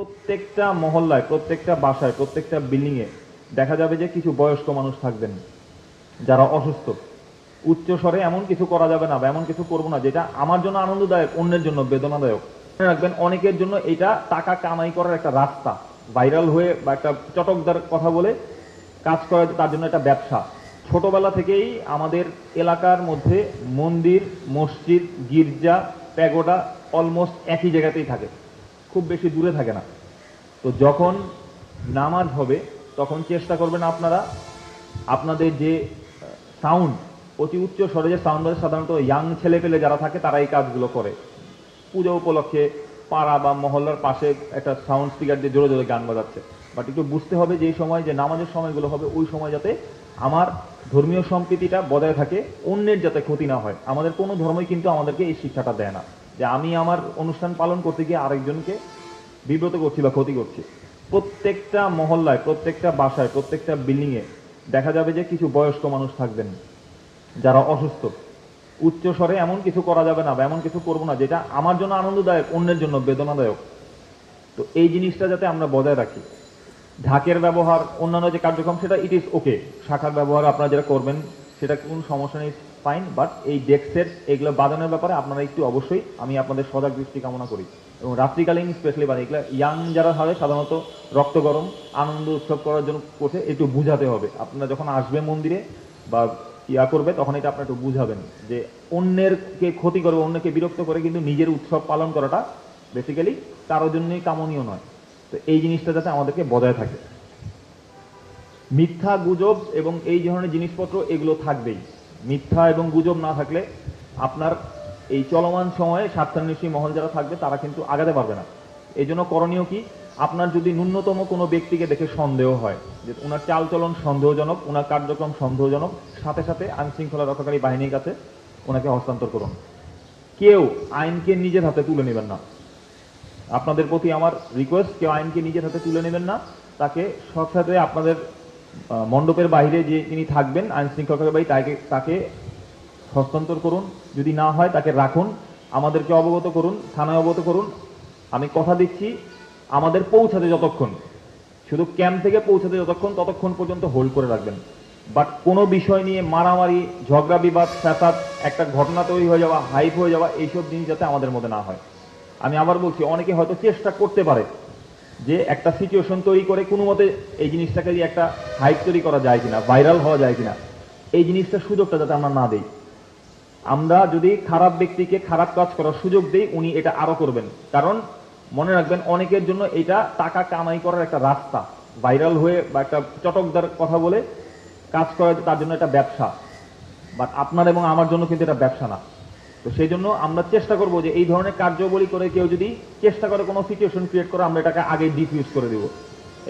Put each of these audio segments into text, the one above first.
প্রত্যেকটা মহল্লায়, প্রত্যেকটা বাসায়, প্রত্যেকটা বিল্ডিং এ দেখা যাবে যে কিছু বয়স্ক মানুষ থাকবেন যারা অসুস্থ। উচ্চ স্বরে এমন কিছু করা যাবে না বা এমন কিছু করবো না যেটা আমার জন্য আনন্দদায়ক, অন্যের জন্য বেদনাদায়ক। মনে রাখবেন, অনেকের জন্য এটা টাকা কামাই করার একটা রাস্তা, ভাইরাল হয়ে বা একটা চটকদার কথা বলে কাজ করা, তার জন্য একটা ব্যবসা। ছোটবেলা থেকেই আমাদের এলাকার মধ্যে মন্দির, মসজিদ, গির্জা, প্যাগোডা অলমোস্ট একই জায়গাতেই থাকে, খুব বেশি দূরে থাকে না। তো যখন নামাজ হবে তখন চেষ্টা করবেন আপনারা আপনাদের যে সাউন্ড, অতি উচ্চ স্বরে যে সাউন্ড বাজে, সাধারণত ইয়াং ছেলে পেলে যারা থাকে তারা এই কাজগুলো করে। পুজো উপলক্ষে পাড়া বা মহল্লার পাশে একটা সাউন্ড স্পিকার দিয়ে জোরে জোরে গান বাজাচ্ছে। বাট একটু বুঝতে হবে যে এই সময় যে নামাজের সময়গুলো হবে ওই সময় যাতে আমার ধর্মীয় সম্প্রীতিটা বজায় থাকে, অন্যের যাতে ক্ষতি না হয়। আমাদের কোনো ধর্মই কিন্তু আমাদেরকে এই শিক্ষাটা দেয় না যে আমি আমার অনুষ্ঠান পালন করতে গিয়ে আরেকজনকে বিব্রত করছি বা ক্ষতি করছি। প্রত্যেকটা মহল্লায়, প্রত্যেকটা বাসায়, প্রত্যেকটা বিল্ডিং এ দেখা যাবে যে কিছু বয়স্ক মানুষ থাকবেন যারা অসুস্থ। উচ্চ স্বরে এমন কিছু করা যাবে না বা এমন কিছু করবো না যেটা আমার জন্য আনন্দদায়ক, অন্যের জন্য বেদনাদায়ক। তো এই জিনিসটা যাতে আমরা বজায় রাখি। ঢাকের ব্যবহার, অন্যান্য যে কার্যক্রম, সেটা ইট ইজ ওকে। শাখার ব্যবহার আপনারা যেটা করবেন সেটা কোনো সমস্যা নেই, ফাইন। বাট এই ডেস্কের এগুলো বাজানোর ব্যাপারে আপনারা একটু অবশ্যই, আমি আপনাদের সজাগ দৃষ্টি কামনা করি। এবং রাত্রিকালীন স্পেশালি বাজে এগুলো ইয়াং যারা হয় সাধারণত রক্ত গরম আনন্দ উৎসব করার জন্য করছে, একটু বুঝাতে হবে। আপনারা যখন আসবে মন্দিরে বা ইয়া করবে তখন এটা আপনারা একটু বুঝাবেন যে অন্যেরকে ক্ষতি করবে, অন্যকে বিরক্ত করে কিন্তু নিজের উৎসব পালন করাটা বেসিক্যালি কারোর জন্যই কামনীয় নয়। তো এই জিনিসটা যাতে আমাদেরকে বজায় থাকে। মিথ্যা, গুজব এবং এই ধরনের জিনিসপত্র এগুলো থাকবেই। মিথ্যা এবং গুজব না থাকলে আপনার এই চলমান সময়ে স্বার্থান্বেষী মহল যারা থাকবে তারা কিন্তু আগাতে পারবে না। এই জন্য করণীয় কি, আপনার যদি ন্যূনতম কোনো ব্যক্তিকে দেখে সন্দেহ হয় যে ওনার চালচলন সন্দেহজনক, ওনার কার্যক্রম সন্দেহজনক, সাথে সাথে আইন শৃঙ্খলা রক্ষাকারী বাহিনীর কাছে ওনাকে হস্তান্তর করুন। কেউ আইনকে নিজের হাতে তুলে নেবেন না। আপনাদের প্রতি আমার রিকোয়েস্ট, কেউ আইনকে নিজের হাতে তুলে নেবেন না। তাকে সাথে আপনাদের মণ্ডপের বাইরে যে তিনি থাকবেন আইন শৃঙ্খলা বাহিনী তাকে হস্তান্তর করুন। যদি না হয় তাকে রাখুন, আমাদেরকে অবগত করুন, থানায় অবগত করুন। আমি কথা দিচ্ছি আমাদের পৌঁছাতে যতক্ষণ, শুধু ক্যাম্প থেকে পৌঁছাতে যতক্ষণ, ততক্ষণ পর্যন্ত হোল্ড করে রাখবেন। বাট কোনো বিষয় নিয়ে মারামারি, ঝগড়া বিবাদ, ফ্যাসাদ, একটা ঘটনা তৈরি হয়ে যাওয়া, হাইপ হয়ে যাওয়া, এইসব জিনিস যাতে আমাদের মধ্যে না হয়। আমি আবার বলছি, অনেকে হয়তো চেষ্টা করতে পারে যে একটা সিচুয়েশন তৈরি করে কোনো মতে এই জিনিসটাকে দিয়ে একটা হাইপ তৈরি করা যায় কিনা, ভাইরাল হওয়া যায় কিনা, এই জিনিসটার সুযোগটা যাতে আমরা না দেই। আমরা যদি খারাপ ব্যক্তিকে খারাপ কাজ করার সুযোগ দেই, উনি এটা আরো করবেন। কারণ মনে রাখবেন, অনেকের জন্য এটা টাকা কামাই করার একটা রাস্তা, ভাইরাল হয়ে বা একটা চটকদার কথা বলে কাজ করা, তার জন্য একটা ব্যবসা। বাট আপনার এবং আমার জন্য কিন্তু এটা ব্যবসা না। তো সেই জন্য আমরা চেষ্টা করবো যে এই ধরনের কার্যবলী করে কেউ যদি চেষ্টা করে কোনো সিচুয়েশন ক্রিয়েট করে, আমরা এটাকে আগে ডিফিউজ করে দেবো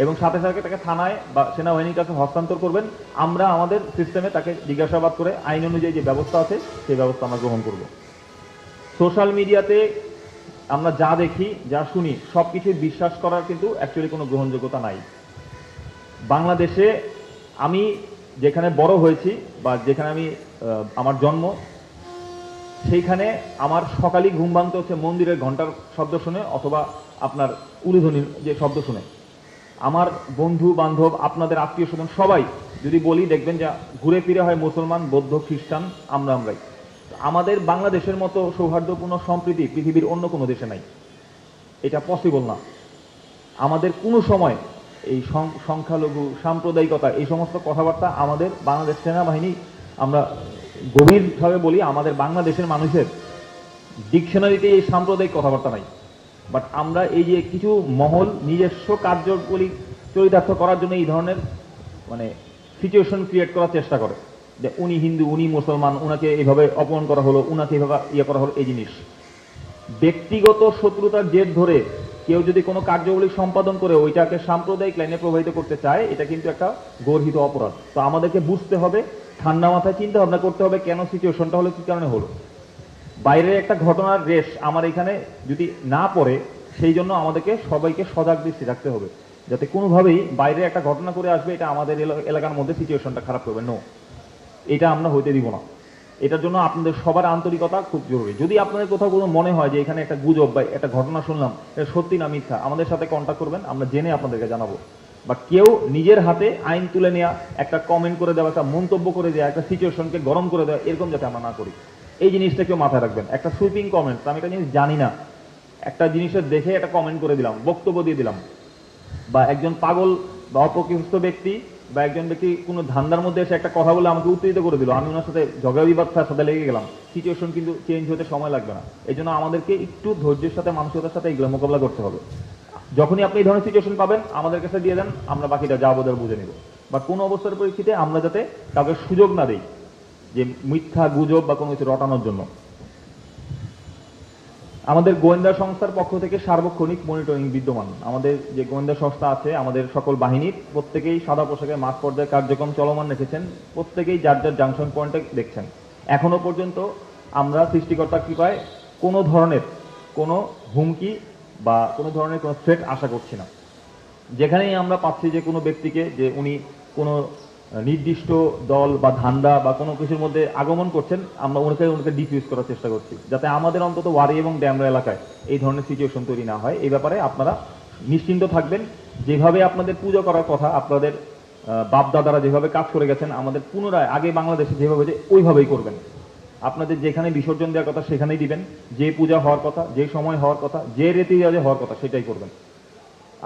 এবং সাথে সাথে তাকে থানায় বা সেনাবাহিনীর কাছে হস্তান্তর করবেন। আমরা আমাদের সিস্টেমে তাকে জিজ্ঞাসাবাদ করে আইন অনুযায়ী যে ব্যবস্থা আছে সেই ব্যবস্থা আমরা গ্রহণ করব। সোশ্যাল মিডিয়াতে আমরা যা দেখি, যা শুনি, সবকিছু বিশ্বাস করার কিন্তু অ্যাকচুয়ালি কোনো গ্রহণযোগ্যতা নাই। বাংলাদেশে আমি যেখানে বড় হয়েছি বা যেখানে আমি আমার জন্ম, সেইখানে আমার সকালই ঘুম ভাঙতে হচ্ছে মন্দিরের ঘন্টার শব্দ শুনে অথবা আপনার উলুধ্বনির যে শব্দ শুনে। আমার বন্ধু বান্ধব, আপনাদের আত্মীয় স্বজন সবাই যদি বলি, দেখবেন যে ঘুরে ফিরে হয় মুসলমান, বৌদ্ধ, খ্রিস্টান, আমরাই। আমাদের বাংলাদেশের মতো সৌহার্দ্যপূর্ণ সম্প্রীতি পৃথিবীর অন্য কোনো দেশে নাই, এটা পসিবল না। আমাদের কোনো সময় এই সংখ্যালঘু, সাম্প্রদায়িকতা, এই সমস্ত কথাবার্তা আমাদের বাংলাদেশ সেনাবাহিনী, আমরা গভীরভাবে বলি, আমাদের বাংলাদেশের মানুষের ডিকশনারিতে এই সাম্প্রদায়িক কথাবার্তা নাই। বাট আমরা এই যে কিছু মহল নিজস্ব কার্যগুলি চরিতার্থ করার জন্য এই ধরনের মানে সিচুয়েশন ক্রিয়েট করার চেষ্টা করে যে উনি হিন্দু, উনি মুসলমান, উনাকে এইভাবে অপমান করা হলো, উনাকে এইভাবে ইয়ে করা হলো। এই জিনিস ব্যক্তিগত শত্রুতার জের ধরে কেউ যদি কোনো কার্যবলী সম্পাদন করে ওইটাকে সাম্প্রদায়িক লাইনে প্রবাহিত করতে চায়, এটা কিন্তু একটা গর্হিত অপরাধ। তো আমাদেরকে বুঝতে হবে, ঠান্ডা মাথায় চিন্তা ভাবনা করতে হবে কেন সিচুয়েশনটা হলো, কি কারণে হলো। বাইরের একটা ঘটনার রেশ আমার এখানে যদি না পড়ে, সেই জন্য আমাদেরকে সবাইকে সজাগ দৃষ্টি রাখতে হবে যাতে কোনোভাবেই বাইরে একটা ঘটনা করে আসবে এটা আমাদের এলাকার মধ্যে সিচুয়েশনটা খারাপ করবে। নো, এটা আমরা হইতে দিব না। এটার জন্য আপনাদের সবার আন্তরিকতা খুব জরুরি। যদি আপনাদের কোথাও কোনো মনে হয় যে এখানে একটা গুজব বা একটা ঘটনা শুনলাম, এটা সত্যি না মিথ্যা, আমাদের সাথে কন্ট্যাক্ট করবেন, আমরা জেনে আপনাদেরকে জানাবো। বা কেউ নিজের হাতে আইন তুলে নেওয়া, একটা কমেন্ট করে দেওয়া, একটা মন্তব্য করে দেওয়া, একটা সিচুয়েশনকে গরম করে দেওয়া, এরকম যাতে আমরা না করি, এই জিনিসটা কেউ মাথায় রাখবেন। একটা সুইপিং কমেন্ট, আমি একটা জিনিস জানি না, একটা জিনিসের দেখে একটা কমেন্ট করে দিলাম, বক্তব্য দিয়ে দিলাম, বা একজন পাগল বা অপকৃষ্ট ব্যক্তি বা একজন ব্যক্তি কোনো ধান্দার মধ্যে এসে একটা কথা বলে আমাকে উত্তেজিত করে দিল, আমি ওনার সাথে ঝগড়া বিবাদ সাথে লেগে গেলাম, সিচুয়েশন কিন্তু চেঞ্জ হতে সময় লাগবে না। এই জন্য আমাদেরকে একটু ধৈর্যের সাথে, মানসিকতার সাথে এগুলো মোকাবিলা করতে হবে। যখনই আপনি এই ধরনের সিচুয়েশন পাবেন, আমাদের কাছে দিয়ে দেন, আমরা বাকিটা যা বোঝার বুঝে নিব। বা কোনো অবস্থার পরিস্থিতিতে আমরা যাতে কাউকে সুযোগ না দিই যে মিথ্যা গুজব বা কোনো কিছু রটানোর জন্য। আমাদের গোয়েন্দা সংস্থার পক্ষ থেকে সার্বক্ষণিক মনিটরিং বিদ্যমান। আমাদের যে গোয়েন্দা সংস্থা আছে, আমাদের সকল বাহিনীর প্রত্যেকেই সাদা পোশাকে মাঠ পর্যায়ে কার্যক্রম চলমান রেখেছেন, প্রত্যেকেই যার যার জাংশন পয়েন্টে দেখছেন। এখনো পর্যন্ত আমরা সৃষ্টিকর্তার কৃপায় কোনো ধরনের কোনো হুমকি বা কোনো ধরনের কোনো থ্রেট আশা করছি না। যেখানেই আমরা পাচ্ছি যে কোনো ব্যক্তিকে যে উনি কোনো নির্দিষ্ট দল বা ধান্দা বা কোনো কিছুর মধ্যে আগমন করছেন, আমরা ওনাকে ডিফিউজ করার চেষ্টা করছি, যাতে আমাদের অন্তত ওয়ারি এবং ড্যামরা এলাকায় এই ধরনের সিচুয়েশন তৈরি না হয়। এই ব্যাপারে আপনারা নিশ্চিন্ত থাকবেন। যেভাবে আপনাদের পুজো করার কথা, আপনাদের বাপদাদারা যেভাবে কাজ করে গেছেন, আমাদের পুনরায় আগে বাংলাদেশে যেভাবে যে ওইভাবেই করবেন। আপনাদের যেখানে বিসর্জন দেওয়ার কথা সেখানেই দিবেন, যে পূজা হওয়ার কথা, যে সময় হওয়ার কথা, যে রীতি রেওয়াজে হওয়ার কথা সেটাই করবেন।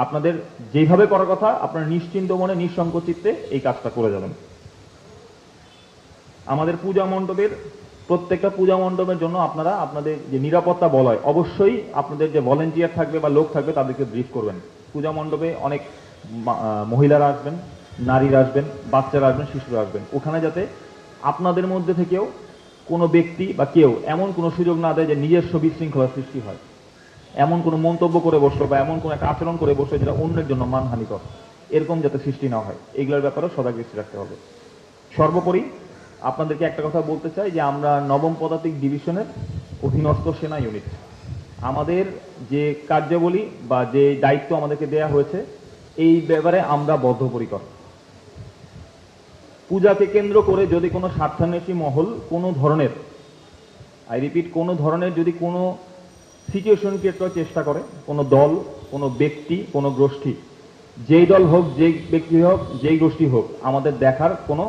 আপনাদের যেভাবে করার কথা আপনারা নিশ্চিন্ত মনে, নিঃসংকোচ চিত্তে এই কাজটা করে যাবেন। আমাদের পূজা মণ্ডপের প্রত্যেকটা পূজা মণ্ডপের জন্য আপনারা আপনাদের যে নিরাপত্তা বলয়, অবশ্যই আপনাদের যে ভলেন্টিয়ার থাকবে বা লোক থাকবে তাদেরকে ব্রিফ করবেন। পূজা মণ্ডপে অনেক মহিলারা আসবেন, নারীরা আসবেন, বাচ্চারা আসবেন, শিশুরা আসবেন। ওখানে যাতে আপনাদের মধ্যে থেকেও কোনো ব্যক্তি বা কেউ এমন কোনো সুযোগ না দেয় যে নিজস্ব বিশৃঙ্খলার সৃষ্টি হয়, এমন কোনো মন্তব্য করে বসলো বা এমন কোনো একটা আচরণ করে বসলো যেটা অন্যের জন্য মানহানিকর, এরকম যাতে সৃষ্টি না হয়, এগুলোর ব্যাপারেও সদা দৃষ্টি রাখতে হবে। সর্বোপরি আপনাদেরকে একটা কথা বলতে চাই যে আমরা 9ম পদাতিক ডিভিশনের অধীনস্থ সেনা ইউনিট। আমাদের যে কার্যাবলী বা যে দায়িত্ব আমাদেরকে দেয়া হয়েছে, এই ব্যাপারে আমরা বদ্ধপরিকর। পূজাকে কেন্দ্র করে যদি কোনো স্বার্থান্বেষী মহল কোনো ধরনের, আই রিপিট, কোনো ধরনের যদি কোনো সিচুয়েশন ক্রিয়েট করার চেষ্টা করে, কোনো দল, কোনো ব্যক্তি, কোনো গোষ্ঠী, যেই দল হোক, যেই ব্যক্তি হোক, যেই গোষ্ঠী হোক, আমাদের দেখার কোনো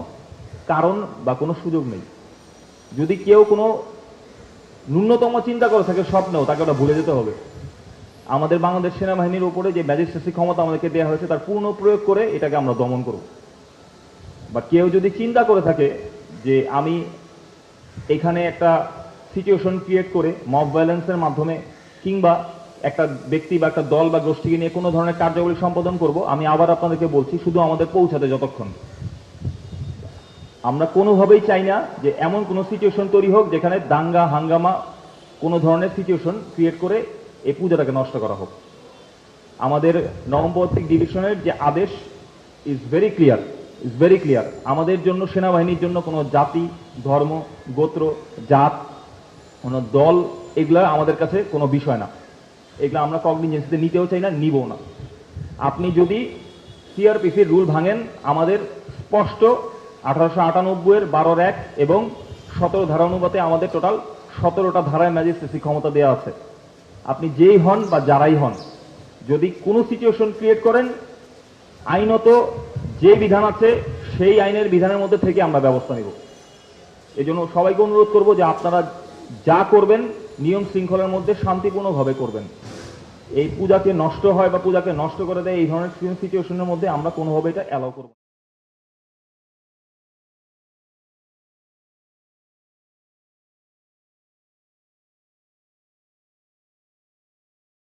কারণ বা কোনো সুযোগ নেই। যদি কেউ কোনো ন্যূনতম চিন্তা করে থাকে স্বপ্নেও, তাকে ওটা ভুলে যেতে হবে। আমাদের বাংলাদেশ সেনাবাহিনীর উপরে যে ম্যাজিস্ট্রেসি ক্ষমতা আমাদেরকে দেওয়া হয়েছে, তার পূর্ণ প্রয়োগ করে এটাকে আমরা দমন করব। বা কেউ যদি চিন্তা করে থাকে যে আমি এখানে একটা সিচুয়েশন ক্রিয়েট করে মব ভায়োলেন্সের মাধ্যমে কিংবা একটা ব্যক্তি বা একটা দল বা গোষ্ঠীকে নিয়ে কোনো ধরনের কার্যাবলী সম্পাদন করব, আমি আবার আপনাদেরকে বলছি, শুধু আমাদের পৌঁছাতে যতক্ষণ, আমরা কোনোভাবেই চাই না যে এমন কোনো সিচুয়েশন তৈরি হোক যেখানে দাঙ্গা হাঙ্গামা কোনো ধরনের সিচুয়েশন ক্রিয়েট করে এই পূজাটাকে নষ্ট করা হোক। আমাদের 9ম পদাতিক ডিভিশনের যে আদেশ ইজ ভেরি ক্লিয়ার। আমাদের জন্য, সেনাবাহিনীর জন্য কোনো জাতি, ধর্ম, গোত্র, জাত, কোনো দল, এগুলা আমাদের কাছে কোনো বিষয় না। এগুলো আমরা কগনিজেন্সিতে নিতেও চাই না, নিবও না। আপনি যদি সিআরপিসির রুল ভাঙেন, আমাদের স্পষ্ট 1898-এর 12-1 এবং 17 ধারা অনুপাতে আমাদের টোটাল 17টা ধারায় ম্যাজিস্ট্রেসি ক্ষমতা দেওয়া আছে। আপনি যেই হন বা যারাই হন, যদি কোনো সিচুয়েশন ক্রিয়েট করেন, আইনত যে বিধান আছে সেই আইনের বিধানের মধ্যে থেকে আমরা ব্যবস্থা নিব। এজন্য সবাইকে অনুরোধ করব যে আপনারা যা করবেন নিয়ম শৃঙ্খলার মধ্যে শান্তিপূর্ণভাবে করবেন। এই পূজাকে নষ্ট হয় বা পূজাকে নষ্ট করে দেয় এই ধরনের সিচুয়েশনের মধ্যে আমরা কোনোভাবে এটা অ্যালাউ করব।